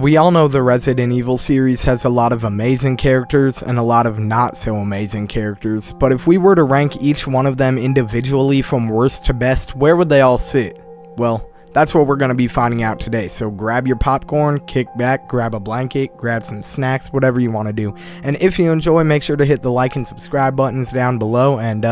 We all know the Resident Evil series has a lot of amazing characters and a lot of not so amazing characters, but if we were to rank each one of them individually from worst to best, where would they all sit? Well, that's what we're going to be finding out today, so grab your popcorn, kick back, grab a blanket, grab some snacks, whatever you want to do. And if you enjoy, make sure to hit the like and subscribe buttons down below, and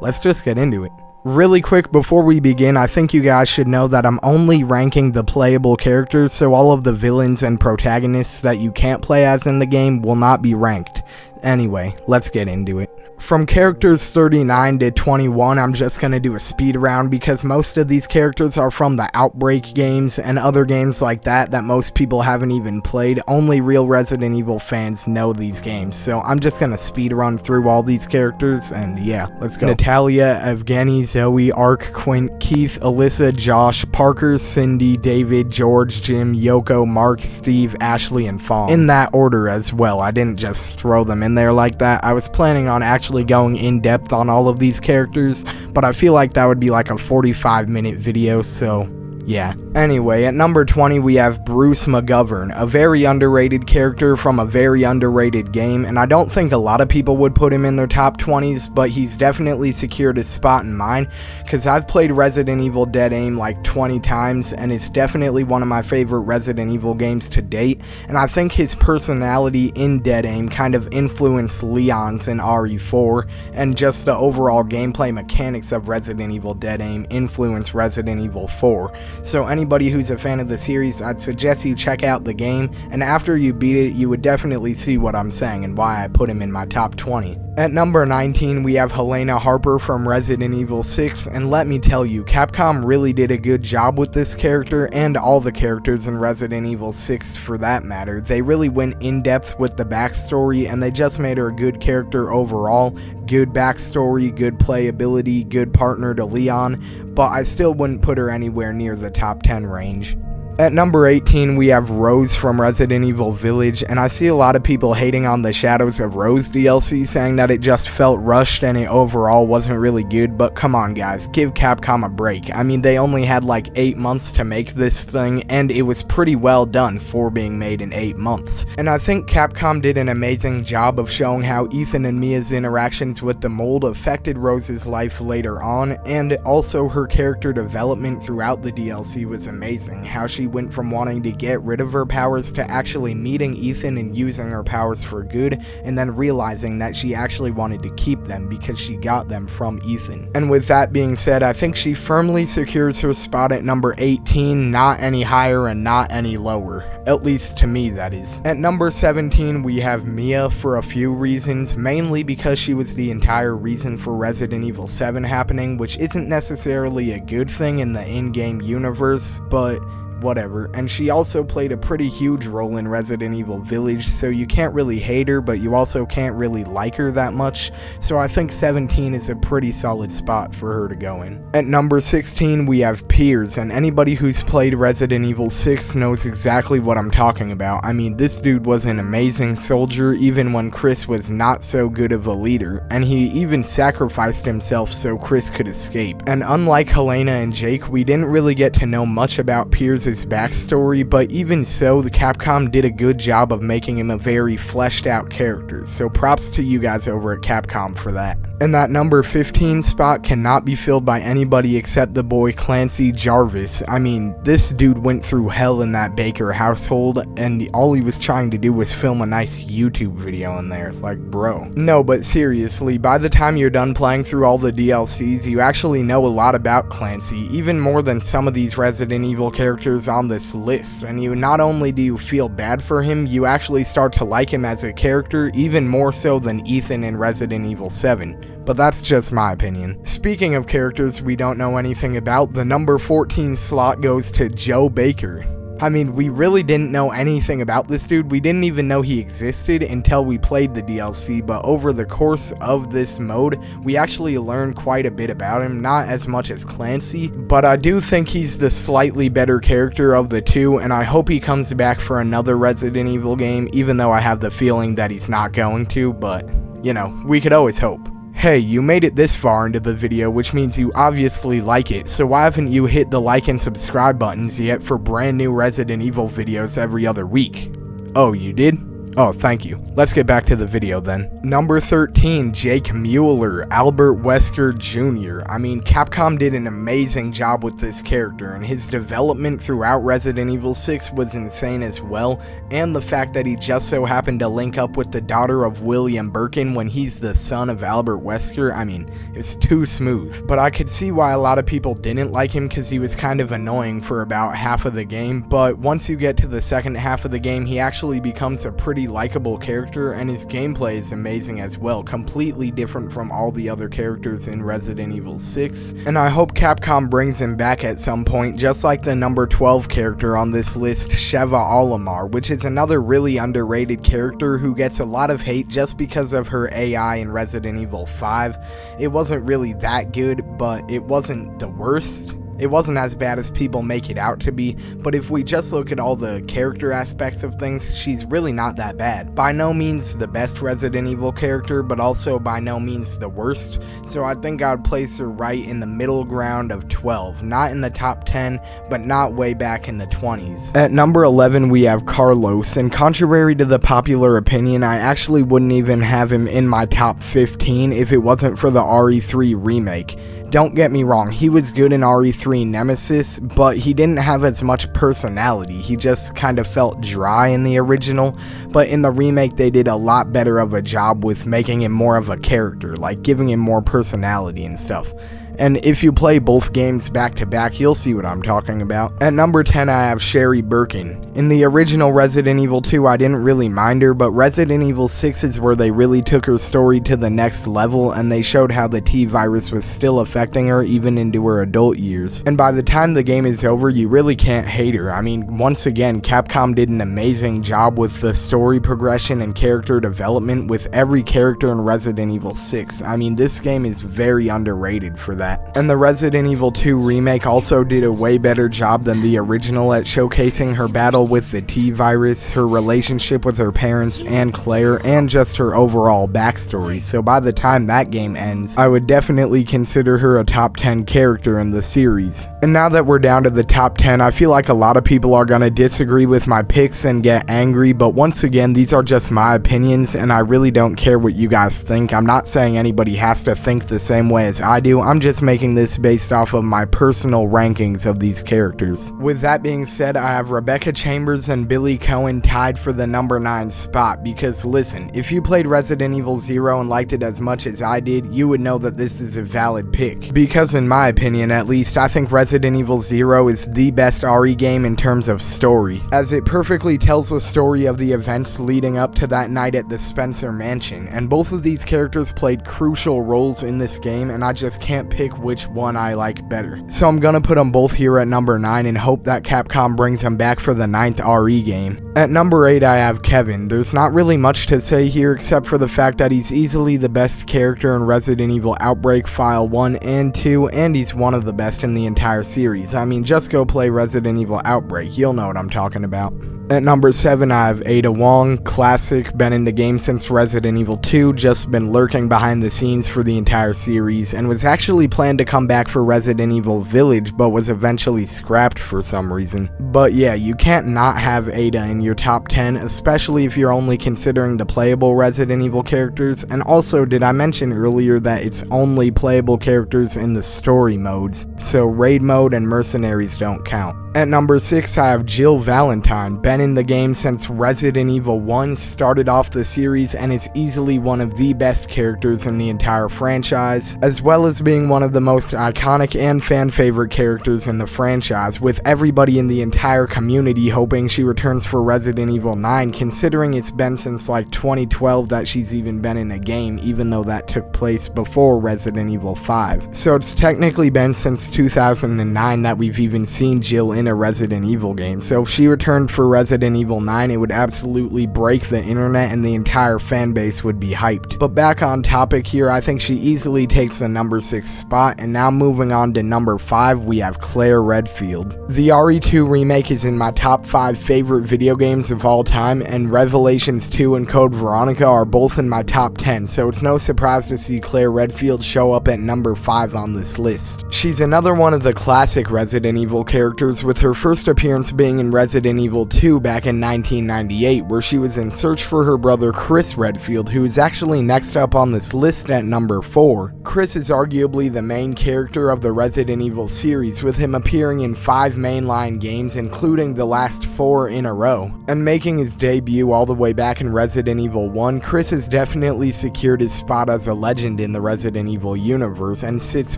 let's just get into it. Really quick before we begin, I think you guys should know that I'm only ranking the playable characters, so all of the villains and protagonists that you can't play as in the game will not be ranked. Anyway, let's get into it. From characters 39 to 21, I'm just going to do a speed round because most of these characters are from the Outbreak games and other games like that most people haven't even played. Only real Resident Evil fans know these games, so I'm just going to speed run through all these characters, and yeah, let's go. Natalia, Evgeny, Zoe, Ark, Quint, Keith, Alyssa, Josh, Parker, Cindy, David, George, Jim, Yoko, Mark, Steve, Ashley, and Fawn. In that order as well, I didn't just throw them in there like that. I was planning on actually going in depth on all of these characters, but I feel like that would be like a 45-minute video, so yeah. Anyway, at number 20 we have Bruce McGovern, a very underrated character from a very underrated game, and I don't think a lot of people would put him in their top 20s, but he's definitely secured his spot in mine, because I've played Resident Evil Dead Aim like 20 times, and it's definitely one of my favorite Resident Evil games to date, and I think his personality in Dead Aim kind of influenced Leon's in RE4, and just the overall gameplay mechanics of Resident Evil Dead Aim influenced Resident Evil 4. So anybody who's a fan of the series, I'd suggest you check out the game, and after you beat it, you would definitely see what I'm saying and why I put him in my top 20. At number 19, we have Helena Harper from Resident Evil 6, and let me tell you, Capcom really did a good job with this character, and all the characters in Resident Evil 6 for that matter. They really went in depth with the backstory, and they just made her a good character overall. Good backstory, good playability, good partner to Leon, but I still wouldn't put her anywhere near the top 10 range. At number 18, we have Rose from Resident Evil Village, and I see a lot of people hating on the Shadows of Rose DLC, saying that it just felt rushed and it overall wasn't really good, but come on guys, give Capcom a break. I mean, they only had like 8 months to make this thing, and it was pretty well done for being made in 8 months. And I think Capcom did an amazing job of showing how Ethan and Mia's interactions with the mold affected Rose's life later on, and also her character development throughout the DLC was amazing. How she went from wanting to get rid of her powers to actually meeting Ethan and using her powers for good, and then realizing that she actually wanted to keep them because she got them from Ethan. And with that being said, I think she firmly secures her spot at number 18, not any higher and not any lower. At least to me, that is. At number 17, we have Mia for a few reasons, mainly because she was the entire reason for Resident Evil 7 happening, which isn't necessarily a good thing in the in-game universe, but whatever. And she also played a pretty huge role in Resident Evil Village, so you can't really hate her, but you also can't really like her that much, so I think 17 is a pretty solid spot for her to go in. At number 16, we have Piers, and anybody who's played Resident Evil 6 knows exactly what I'm talking about. I mean, this dude was an amazing soldier even when Chris was not so good of a leader, and he even sacrificed himself so Chris could escape. And unlike Helena and Jake, we didn't really get to know much about Piers' backstory, but even so, the Capcom did a good job of making him a very fleshed out character, so props to you guys over at Capcom for that. And that number 15 spot cannot be filled by anybody except the boy Clancy Jarvis. I mean, this dude went through hell in that Baker household, and all he was trying to do was film a nice YouTube video in there. Like, bro. No, but seriously, by the time you're done playing through all the DLCs, you actually know a lot about Clancy, even more than some of these Resident Evil characters on this list. And you not only do you feel bad for him, you actually start to like him as a character, even more so than Ethan in Resident Evil 7. But that's just my opinion. Speaking of characters we don't know anything about, the number 14 slot goes to Joe Baker. I mean, we really didn't know anything about this dude. We didn't even know he existed until we played the DLC, but over the course of this mode, we actually learned quite a bit about him. Not as much as Clancy, but I do think he's the slightly better character of the two, and I hope he comes back for another Resident Evil game, even though I have the feeling that he's not going to, but, you know, we could always hope. Hey, you made it this far into the video, which means you obviously like it, so why haven't you hit the like and subscribe buttons yet for brand new Resident Evil videos every other week? Oh, you did? Oh, thank you. Let's get back to the video then. Number 13, Jake Mueller, Albert Wesker Jr. I mean, Capcom did an amazing job with this character, and his development throughout Resident Evil 6 was insane as well, and the fact that he just so happened to link up with the daughter of William Birkin when he's the son of Albert Wesker, I mean, it's too smooth. But I could see why a lot of people didn't like him because he was kind of annoying for about half of the game, but once you get to the second half of the game, he actually becomes a pretty likable character, and his gameplay is amazing as well, completely different from all the other characters in Resident Evil 6, and I hope Capcom brings him back at some point, just like the number 12 character on this list, Sheva Alomar, which is another really underrated character who gets a lot of hate just because of her AI in Resident Evil 5. It wasn't really that good, but it wasn't the worst. It wasn't as bad as people make it out to be, but if we just look at all the character aspects of things, she's really not that bad. By no means the best Resident Evil character, but also by no means the worst, so I think I would place her right in the middle ground of 12. Not in the top 10, but not way back in the 20s. At number 11 we have Carlos, and contrary to the popular opinion, I actually wouldn't even have him in my top 15 if it wasn't for the RE3 remake. Don't get me wrong, he was good in RE3 Nemesis, but he didn't have as much personality. He just kind of felt dry in the original, but in the remake they did a lot better of a job with making him more of a character, like giving him more personality and stuff. And if you play both games back to back, you'll see what I'm talking about. At number 10 I have Sherry Birkin. In the original Resident Evil 2 I didn't really mind her, but Resident Evil 6 is where they really took her story to the next level, and they showed how the T-virus was still affecting her even into her adult years. And by the time the game is over, you really can't hate her. I mean, once again, Capcom did an amazing job with the story progression and character development with every character in Resident Evil 6. I mean, this game is very underrated for that. And the Resident Evil 2 remake also did a way better job than the original at showcasing her battle with the T-virus, her relationship with her parents and Claire, and just her overall backstory. So by the time that game ends, I would definitely consider her a top 10 character in the series. And now that we're down to the top 10, I feel like a lot of people are gonna disagree with my picks and get angry, but once again, these are just my opinions, and I really don't care what you guys think. I'm not saying anybody has to think the same way as I do, I'm just making this based off of my personal rankings of these characters. With that being said, I have Rebecca Chambers and Billy Cohen tied for the number 9 spot, because listen, if you played Resident Evil 0 and liked it as much as I did, you would know that this is a valid pick. Because in my opinion at least, I think Resident Evil 0 is the best RE game in terms of story, as it perfectly tells the story of the events leading up to that night at the Spencer Mansion, and both of these characters played crucial roles in this game, and I just can't pick which one I like better. So I'm gonna put them both here at number 9 and hope that Capcom brings them back for the 9th RE game. At number 8 I have Kevin. There's not really much to say here except for the fact that he's easily the best character in Resident Evil Outbreak File 1 and 2, and he's one of the best in the entire series. I mean, just go play Resident Evil Outbreak, you'll know what I'm talking about. At number 7 I have Ada Wong, classic, been in the game since Resident Evil 2, just been lurking behind the scenes for the entire series, and was actually planned to come back for Resident Evil Village, but was eventually scrapped for some reason. But yeah, you can't not have Ada in your top 10, especially if you're only considering the playable Resident Evil characters, and also did I mention earlier that it's only playable characters in the story modes, so raid mode and mercenaries don't count. At number 6 I have Jill Valentine, been in the game since Resident Evil 1, started off the series, and is easily one of the best characters in the entire franchise, as well as being one of the most iconic and fan favorite characters in the franchise, with everybody in the entire community hoping she returns for Resident Evil 9, considering it's been since like 2012 that she's even been in a game, even though that took place before Resident Evil 5. So it's technically been since 2009 that we've even seen Jill in in a Resident Evil game. So if she returned for Resident Evil 9, it would absolutely break the internet and the entire fan base would be hyped. But back on topic here, I think she easily takes the number 6 spot, and now moving on to number 5, we have Claire Redfield. The RE2 remake is in my top 5 favorite video games of all time, and Revelations 2 and Code Veronica are both in my top 10, so it's no surprise to see Claire Redfield show up at number 5 on this list. She's another one of the classic Resident Evil characters, with her first appearance being in Resident Evil 2 back in 1998, where she was in search for her brother Chris Redfield, who is actually next up on this list at number 4. Chris is arguably the main character of the Resident Evil series, with him appearing in 5 mainline games, including the last 4 in a row. And making his debut all the way back in Resident Evil 1, Chris has definitely secured his spot as a legend in the Resident Evil universe, and sits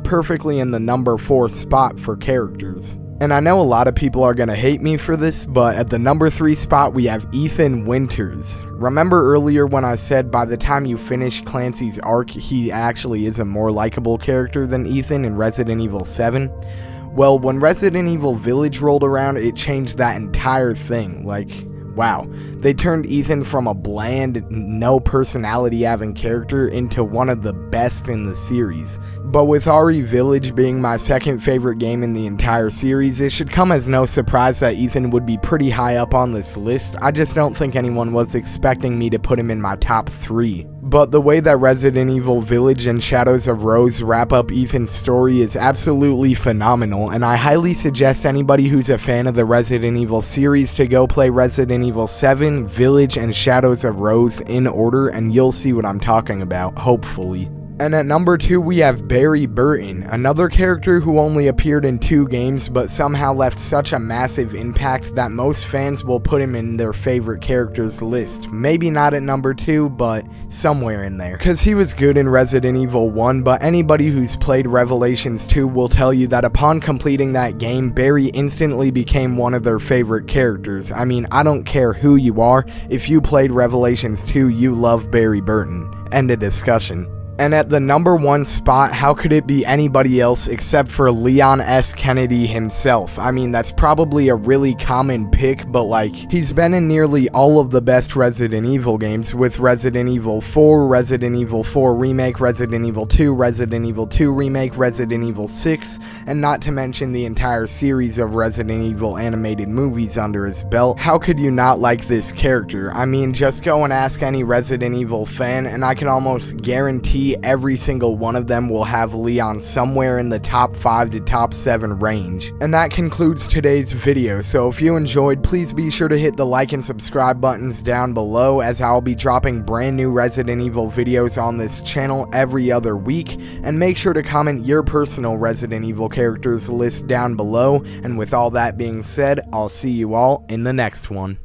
perfectly in the number 4 spot for characters. And I know a lot of people are gonna hate me for this, but at the number 3 spot we have Ethan Winters. Remember earlier when I said by the time you finish Clancy's arc, he actually is a more likable character than Ethan in Resident Evil 7? Well, when Resident Evil Village rolled around, it changed that entire thing. Like, wow. They turned Ethan from a bland, no personality having character into one of the best in the series. But with RE Village being my second favorite game in the entire series, it should come as no surprise that Ethan would be pretty high up on this list. I just don't think anyone was expecting me to put him in my top 3. But the way that Resident Evil Village and Shadows of Rose wrap up Ethan's story is absolutely phenomenal, and I highly suggest anybody who's a fan of the Resident Evil series to go play Resident Evil 7, Village, and Shadows of Rose in order, and you'll see what I'm talking about, hopefully. And at number 2 we have Barry Burton, another character who only appeared in 2 games but somehow left such a massive impact that most fans will put him in their favorite characters list. Maybe not at number 2, but somewhere in there. Cause he was good in Resident Evil 1, but anybody who's played Revelations 2 will tell you that upon completing that game, Barry instantly became one of their favorite characters. I mean, I don't care who you are, if you played Revelations 2, you love Barry Burton. End of discussion. And at the number 1 spot, how could it be anybody else except for Leon S. Kennedy himself? I mean, that's probably a really common pick, but like, he's been in nearly all of the best Resident Evil games, with Resident Evil 4, Resident Evil 4 Remake, Resident Evil 2, Resident Evil 2 Remake, Resident Evil 6, and not to mention the entire series of Resident Evil animated movies under his belt. How could you not like this character? I mean, just go and ask any Resident Evil fan, and I can almost guarantee every single one of them will have Leon somewhere in the top 5 to top 7 range. And that concludes today's video, so if you enjoyed, please be sure to hit the like and subscribe buttons down below, as I'll be dropping brand new Resident Evil videos on this channel every other week, and make sure to comment your personal Resident Evil characters list down below. And with all that being said, I'll see you all in the next one.